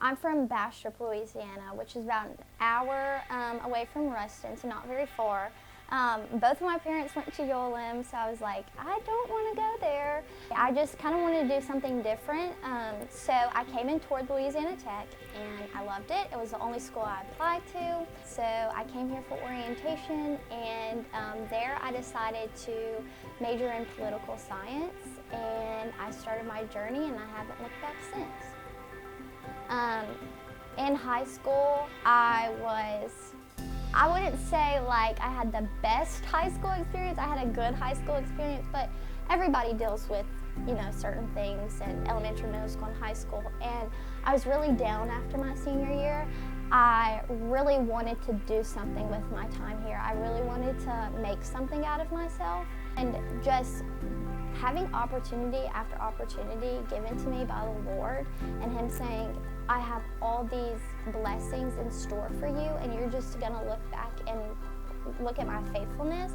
I'm from Bastrop, Louisiana, which is about an hour away from Ruston, so not very far. Both of my parents went to ULM, so I was like, I don't want to go there. I just kind of wanted to do something different, so I came in toward Louisiana Tech, and I loved it. It was the only school I applied to, so I came here for orientation, and there I decided to major in political science, and I started my journey, and I haven't looked back since. In high school, I wouldn't say like I had the best high school experience. I had a good high school experience, but everybody deals with, certain things in elementary, middle school, and high school. And I was really down after my senior year. I really wanted to do something with my time here. I really wanted to make something out of myself, and just having opportunity after opportunity given to me by the Lord, and Him saying, I have all these blessings in store for you, and you're just gonna look back and look at my faithfulness.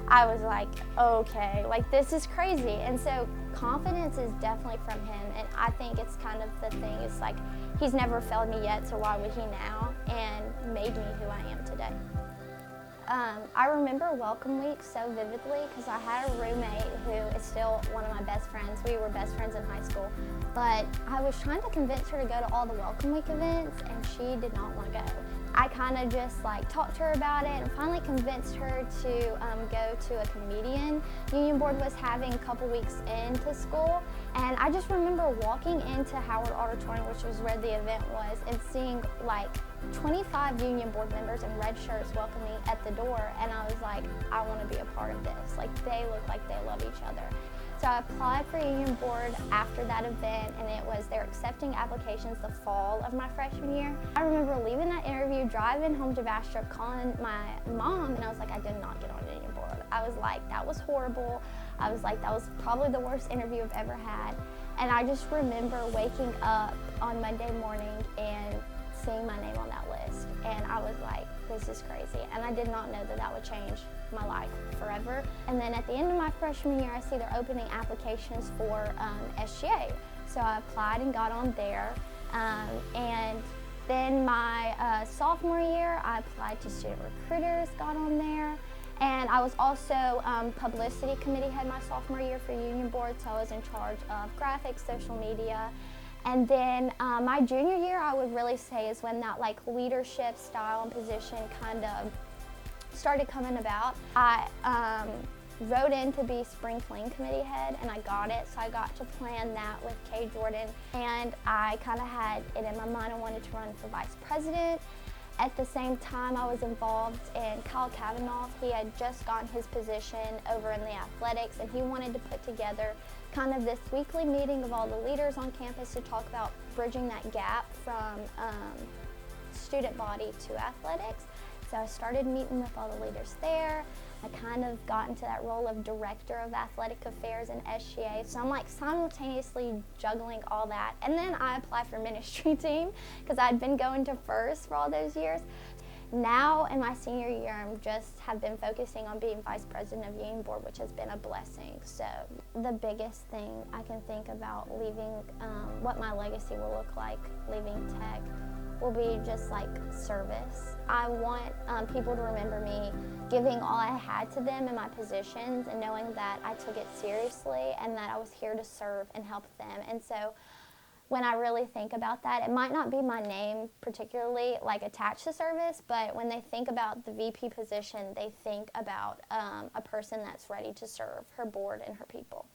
I was like, okay, like this is crazy. And so confidence is definitely from Him, and I think it's kind of the thing, it's like He's never failed me yet, so why would He now, and made me who I am today. I remember Welcome Week so vividly because I had a roommate who is still one of my best friends. We were best friends in high school, but I was trying to convince her to go to all the Welcome Week events, and she did not want to go. I kind of just talked to her about it and finally convinced her to go to a comedian Union Board was having a couple weeks into school. And I just remember walking into Howard Auditorium, which was where the event was, and seeing 25 Union Board members in red shirts welcoming at the door, and I was like, I want to be a part of this. They look like they love each other. So I applied for Union Board after that event, and they're accepting applications the fall of my freshman year. I remember leaving that interview, driving home to Bastrop, calling my mom, and I was like, I did not get on Union Board. I was like, that was horrible. I was like, that was probably the worst interview I've ever had. And I just remember waking up on Monday morning and seeing my name on that list, and I was like, this is crazy. And I did not know that that would change my life forever. And then at the end of my freshman year, I see they're opening applications for SGA. So I applied and got on there. And then my sophomore year, I applied to Student Recruiters, got on there. And I was also publicity committee head my sophomore year for Union Board, so I was in charge of graphics, social media. And then my junior year, I would really say, is when that leadership style and position kind of started coming about. I wrote in to be spring fling committee head, and I got it, so I got to plan that with Kay Jordan. And I kind of had it in my mind I wanted to run for vice president. At the same time, I was involved in Kyle Kavanaugh. He had just gotten his position over in the athletics, and he wanted to put together kind of this weekly meeting of all the leaders on campus to talk about bridging that gap from student body to athletics. So I started meeting with all the leaders there. I kind of got into that role of director of athletic affairs in SGA. So I'm simultaneously juggling all that. And then I applied for ministry team because I'd been going to first for all those years. Now in my senior year, I have been focusing on being vice president of Union Board, which has been a blessing. So the biggest thing I can think about leaving, what my legacy will look like leaving tech, will be just service. I want people to remember me giving all I had to them in my positions, and knowing that I took it seriously and that I was here to serve and help them. And so when I really think about that, it might not be my name particularly attached to service, but when they think about the VP position, they think about a person that's ready to serve her board and her people.